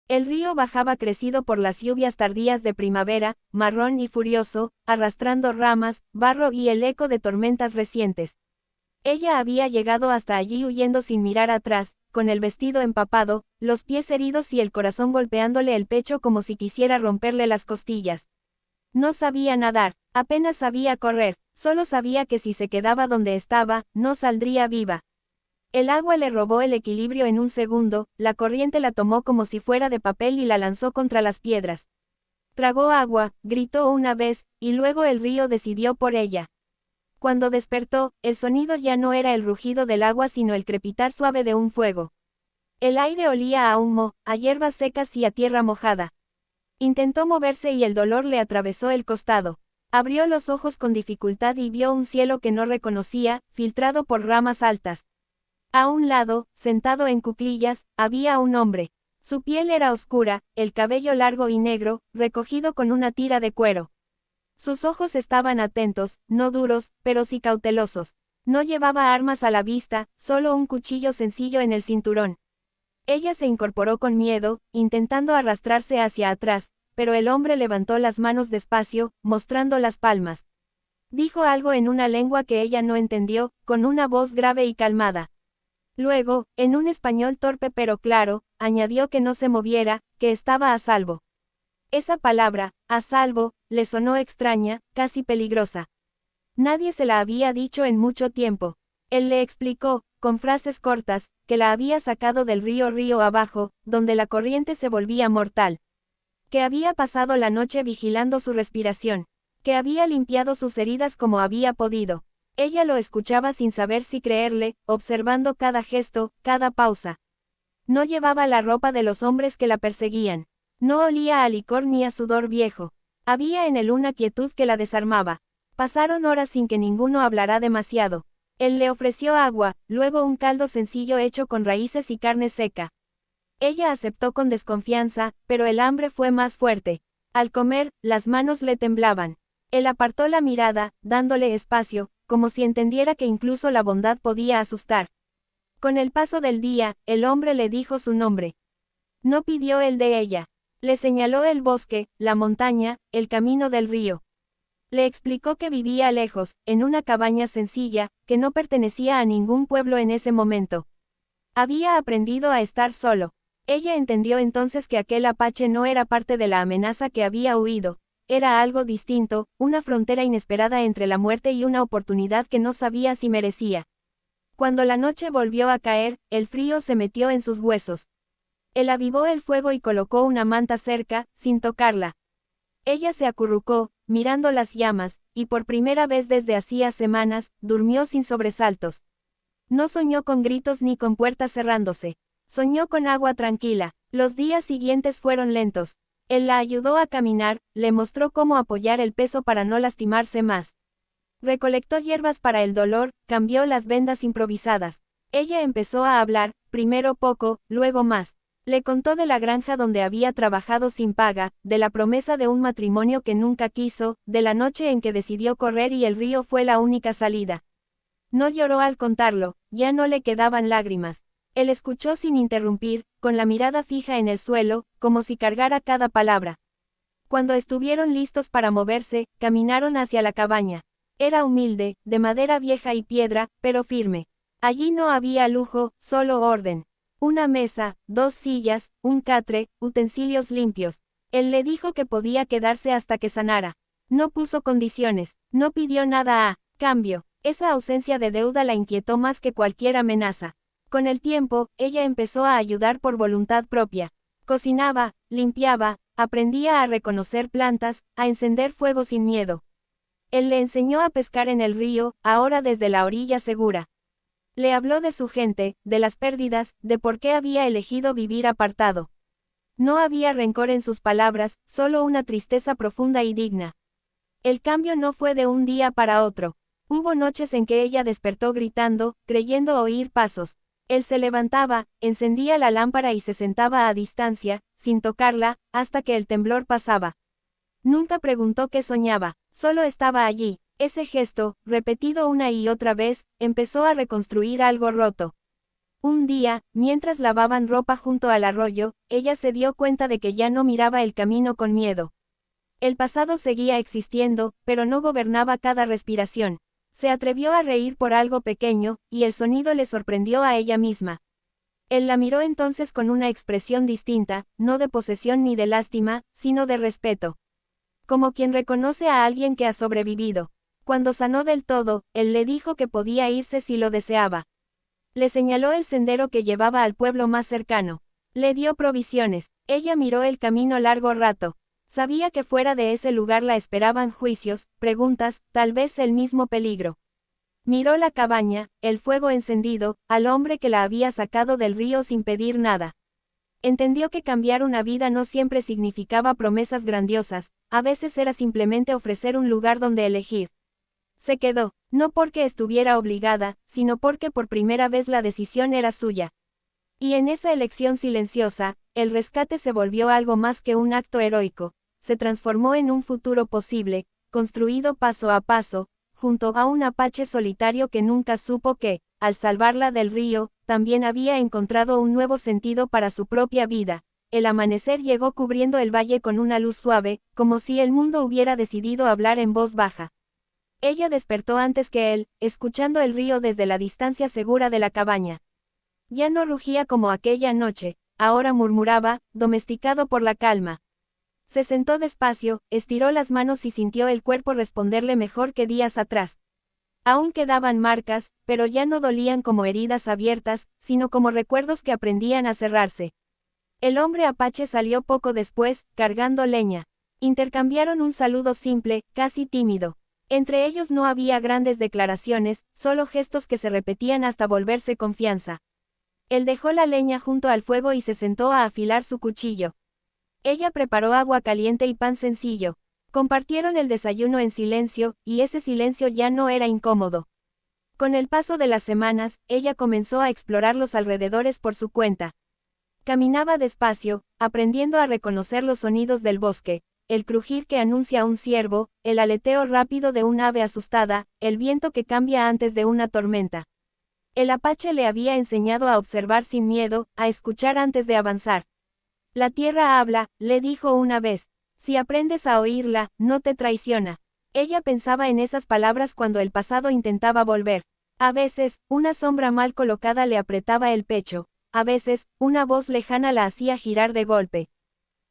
El río bajaba crecido por las lluvias tardías de primavera, marrón y furioso, arrastrando ramas, barro y el eco de tormentas recientes. Ella había llegado hasta allí huyendo sin mirar atrás, con el vestido empapado, los pies heridos y el corazón golpeándole el pecho como si quisiera romperle las costillas. No sabía nadar, apenas sabía correr, solo sabía que si se quedaba donde estaba, no saldría viva. El agua le robó el equilibrio en un segundo, la corriente la tomó como si fuera de papel y la lanzó contra las piedras. Tragó agua, gritó una vez, y luego el río decidió por ella. Cuando despertó, el sonido ya no era el rugido del agua sino el crepitar suave de un fuego. El aire olía a humo, a hierbas secas y a tierra mojada. Intentó moverse y el dolor le atravesó el costado. Abrió los ojos con dificultad y vio un cielo que no reconocía, filtrado por ramas altas. A un lado, sentado en cuclillas, había un hombre. Su piel era oscura, el cabello largo y negro, recogido con una tira de cuero. Sus ojos estaban atentos, no duros, pero sí cautelosos. No llevaba armas a la vista, solo un cuchillo sencillo en el cinturón. Ella se incorporó con miedo, intentando arrastrarse hacia atrás, pero el hombre levantó las manos despacio, mostrando las palmas. Dijo algo en una lengua que ella no entendió, con una voz grave y calmada. Luego, en un español torpe pero claro, añadió que no se moviera, que estaba a salvo. Esa palabra, a salvo, le sonó extraña, casi peligrosa. Nadie se la había dicho en mucho tiempo. Él le explicó, con frases cortas, que la había sacado del río abajo, donde la corriente se volvía mortal. Que había pasado la noche vigilando su respiración. Que había limpiado sus heridas como había podido. Ella lo escuchaba sin saber si creerle, observando cada gesto, cada pausa. No llevaba la ropa de los hombres que la perseguían. No olía a licor ni a sudor viejo. Había en él una quietud que la desarmaba. Pasaron horas sin que ninguno hablara demasiado. Él le ofreció agua, luego un caldo sencillo hecho con raíces y carne seca. Ella aceptó con desconfianza, pero el hambre fue más fuerte. Al comer, las manos le temblaban. Él apartó la mirada, dándole espacio, como si entendiera que incluso la bondad podía asustar. Con el paso del día, el hombre le dijo su nombre. No pidió el de ella. Le señaló el bosque, la montaña, el camino del río. Le explicó que vivía lejos, en una cabaña sencilla, que no pertenecía a ningún pueblo en ese momento. Había aprendido a estar solo. Ella entendió entonces que aquel apache no era parte de la amenaza que había huido. Era algo distinto, una frontera inesperada entre la muerte y una oportunidad que no sabía si merecía. Cuando la noche volvió a caer, el frío se metió en sus huesos. Él avivó el fuego y colocó una manta cerca, sin tocarla. Ella se acurrucó, mirando las llamas, y por primera vez desde hacía semanas, durmió sin sobresaltos. No soñó con gritos ni con puertas cerrándose. Soñó con agua tranquila. Los días siguientes fueron lentos. Él la ayudó a caminar, le mostró cómo apoyar el peso para no lastimarse más. Recolectó hierbas para el dolor, cambió las vendas improvisadas. Ella empezó a hablar, primero poco, luego más. Le contó de la granja donde había trabajado sin paga, de la promesa de un matrimonio que nunca quiso, de la noche en que decidió correr y el río fue la única salida. No lloró al contarlo, ya no le quedaban lágrimas. Él escuchó sin interrumpir, con la mirada fija en el suelo, como si cargara cada palabra. Cuando estuvieron listos para moverse, caminaron hacia la cabaña. Era humilde, de madera vieja y piedra, pero firme. Allí no había lujo, solo orden. Una mesa, 2 sillas, un catre, utensilios limpios. Él le dijo que podía quedarse hasta que sanara. No puso condiciones, no pidió nada a cambio. Esa ausencia de deuda la inquietó más que cualquier amenaza. Con el tiempo, ella empezó a ayudar por voluntad propia. Cocinaba, limpiaba, aprendía a reconocer plantas, a encender fuego sin miedo. Él le enseñó a pescar en el río, ahora desde la orilla segura. Le habló de su gente, de las pérdidas, de por qué había elegido vivir apartado. No había rencor en sus palabras, solo una tristeza profunda y digna. El cambio no fue de un día para otro. Hubo noches en que ella despertó gritando, creyendo oír pasos. Él se levantaba, encendía la lámpara y se sentaba a distancia, sin tocarla, hasta que el temblor pasaba. Nunca preguntó qué soñaba, solo estaba allí. Ese gesto, repetido una y otra vez, empezó a reconstruir algo roto. Un día, mientras lavaban ropa junto al arroyo, ella se dio cuenta de que ya no miraba el camino con miedo. El pasado seguía existiendo, pero no gobernaba cada respiración. Se atrevió a reír por algo pequeño, y el sonido le sorprendió a ella misma. Él la miró entonces con una expresión distinta, no de posesión ni de lástima, sino de respeto. Como quien reconoce a alguien que ha sobrevivido. Cuando sanó del todo, él le dijo que podía irse si lo deseaba. Le señaló el sendero que llevaba al pueblo más cercano. Le dio provisiones. Ella miró el camino largo rato. Sabía que fuera de ese lugar la esperaban juicios, preguntas, tal vez el mismo peligro. Miró la cabaña, el fuego encendido, al hombre que la había sacado del río sin pedir nada. Entendió que cambiar una vida no siempre significaba promesas grandiosas, a veces era simplemente ofrecer un lugar donde elegir. Se quedó, no porque estuviera obligada, sino porque por primera vez la decisión era suya. Y en esa elección silenciosa, el rescate se volvió algo más que un acto heroico, se transformó en un futuro posible, construido paso a paso, junto a un apache solitario que nunca supo que, al salvarla del río, también había encontrado un nuevo sentido para su propia vida. El amanecer llegó cubriendo el valle con una luz suave, como si el mundo hubiera decidido hablar en voz baja. Ella despertó antes que él, escuchando el río desde la distancia segura de la cabaña. Ya no rugía como aquella noche, ahora murmuraba, domesticado por la calma. Se sentó despacio, estiró las manos y sintió el cuerpo responderle mejor que días atrás. Aún quedaban marcas, pero ya no dolían como heridas abiertas, sino como recuerdos que aprendían a cerrarse. El hombre apache salió poco después, cargando leña. Intercambiaron un saludo simple, casi tímido. Entre ellos no había grandes declaraciones, solo gestos que se repetían hasta volverse confianza. Él dejó la leña junto al fuego y se sentó a afilar su cuchillo. Ella preparó agua caliente y pan sencillo. Compartieron el desayuno en silencio, y ese silencio ya no era incómodo. Con el paso de las semanas, ella comenzó a explorar los alrededores por su cuenta. Caminaba despacio, aprendiendo a reconocer los sonidos del bosque, el crujir que anuncia un ciervo, el aleteo rápido de un ave asustada, el viento que cambia antes de una tormenta. El apache le había enseñado a observar sin miedo, a escuchar antes de avanzar. La tierra habla, le dijo una vez. Si aprendes a oírla, no te traiciona. Ella pensaba en esas palabras cuando el pasado intentaba volver. A veces, una sombra mal colocada le apretaba el pecho. A veces, una voz lejana la hacía girar de golpe.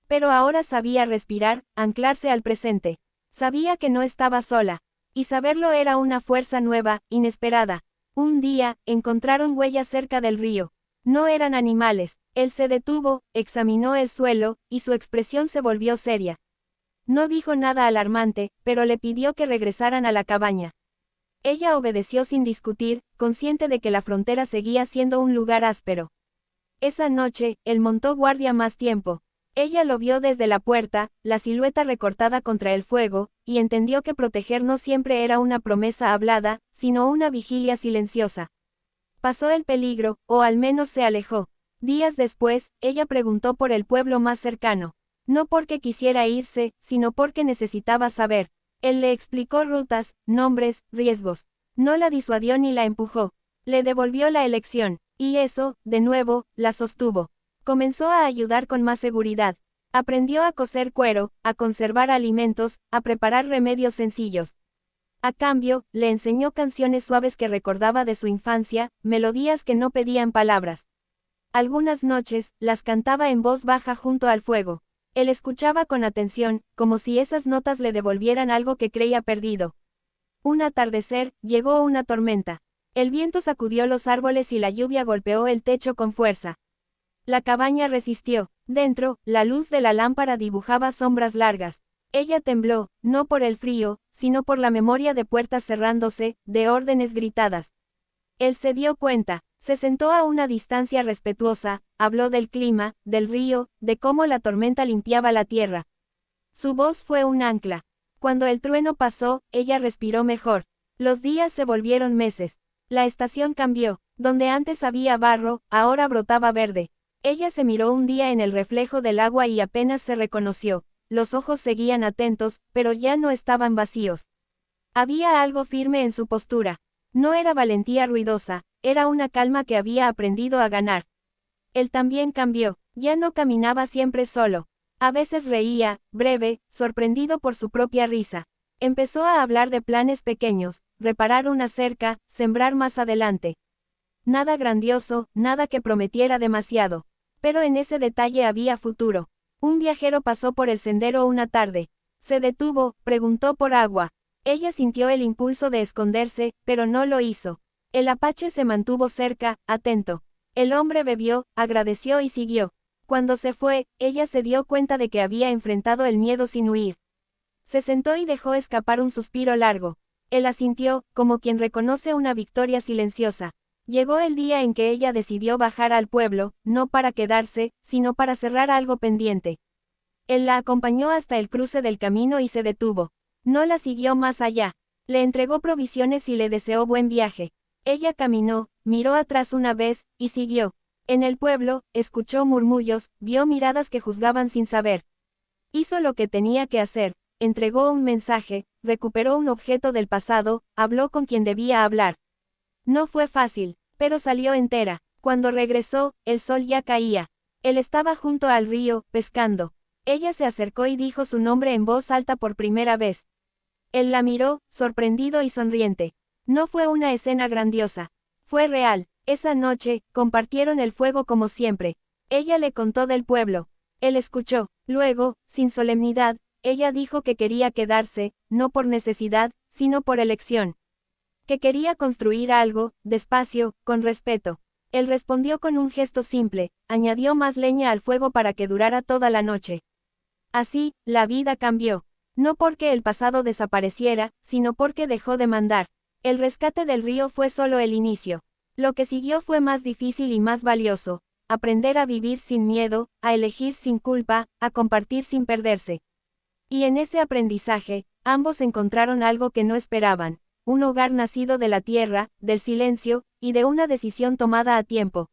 Pero ahora sabía respirar, anclarse al presente. Sabía que no estaba sola. Y saberlo era una fuerza nueva, inesperada. Un día, encontraron huellas cerca del río. No eran animales. Él se detuvo, examinó el suelo, y su expresión se volvió seria. No dijo nada alarmante, pero le pidió que regresaran a la cabaña. Ella obedeció sin discutir, consciente de que la frontera seguía siendo un lugar áspero. Esa noche, él montó guardia más tiempo. Ella lo vio desde la puerta, la silueta recortada contra el fuego, y entendió que proteger no siempre era una promesa hablada, sino una vigilia silenciosa. Pasó el peligro, o al menos se alejó. Días después, ella preguntó por el pueblo más cercano. No porque quisiera irse, sino porque necesitaba saber. Él le explicó rutas, nombres, riesgos. No la disuadió ni la empujó. Le devolvió la elección, y eso, de nuevo, la sostuvo. Comenzó a ayudar con más seguridad. Aprendió a coser cuero, a conservar alimentos, a preparar remedios sencillos. A cambio, le enseñó canciones suaves que recordaba de su infancia, melodías que no pedían palabras. Algunas noches, las cantaba en voz baja junto al fuego. Él escuchaba con atención, como si esas notas le devolvieran algo que creía perdido. Un atardecer, llegó una tormenta. El viento sacudió los árboles y la lluvia golpeó el techo con fuerza. La cabaña resistió. Dentro, la luz de la lámpara dibujaba sombras largas. Ella tembló, no por el frío, sino por la memoria de puertas cerrándose, de órdenes gritadas. Él se dio cuenta, se sentó a una distancia respetuosa, habló del clima, del río, de cómo la tormenta limpiaba la tierra. Su voz fue un ancla. Cuando el trueno pasó, ella respiró mejor. Los días se volvieron meses. La estación cambió. Donde antes había barro, ahora brotaba verde. Ella se miró un día en el reflejo del agua y apenas se reconoció. Los ojos seguían atentos, pero ya no estaban vacíos. Había algo firme en su postura. No era valentía ruidosa, era una calma que había aprendido a ganar. Él también cambió, ya no caminaba siempre solo. A veces reía, breve, sorprendido por su propia risa. Empezó a hablar de planes pequeños, reparar una cerca, sembrar más adelante. Nada grandioso, nada que prometiera demasiado. Pero en ese detalle había futuro. Un viajero pasó por el sendero una tarde. Se detuvo, preguntó por agua. Ella sintió el impulso de esconderse, pero no lo hizo. El apache se mantuvo cerca, atento. El hombre bebió, agradeció y siguió. Cuando se fue, ella se dio cuenta de que había enfrentado el miedo sin huir. Se sentó y dejó escapar un suspiro largo. Él asintió, como quien reconoce una victoria silenciosa. Llegó el día en que ella decidió bajar al pueblo, no para quedarse, sino para cerrar algo pendiente. Él la acompañó hasta el cruce del camino y se detuvo. No la siguió más allá. Le entregó provisiones y le deseó buen viaje. Ella caminó, miró atrás una vez, y siguió. En el pueblo, escuchó murmullos, vio miradas que juzgaban sin saber. Hizo lo que tenía que hacer, entregó un mensaje, recuperó un objeto del pasado, habló con quien debía hablar. No fue fácil, pero salió entera. Cuando regresó, el sol ya caía. Él estaba junto al río, pescando. Ella se acercó y dijo su nombre en voz alta por primera vez. Él la miró, sorprendido y sonriente. No fue una escena grandiosa. Fue real. Esa noche, compartieron el fuego como siempre. Ella le contó del pueblo. Él escuchó. Luego, sin solemnidad, ella dijo que quería quedarse, no por necesidad, sino por elección. Que quería construir algo, despacio, con respeto. Él respondió con un gesto simple, añadió más leña al fuego para que durara toda la noche. Así, la vida cambió. No porque el pasado desapareciera, sino porque dejó de mandar. El rescate del río fue solo el inicio. Lo que siguió fue más difícil y más valioso. Aprender a vivir sin miedo, a elegir sin culpa, a compartir sin perderse. Y en ese aprendizaje, ambos encontraron algo que no esperaban. Un hogar nacido de la tierra, del silencio, y de una decisión tomada a tiempo.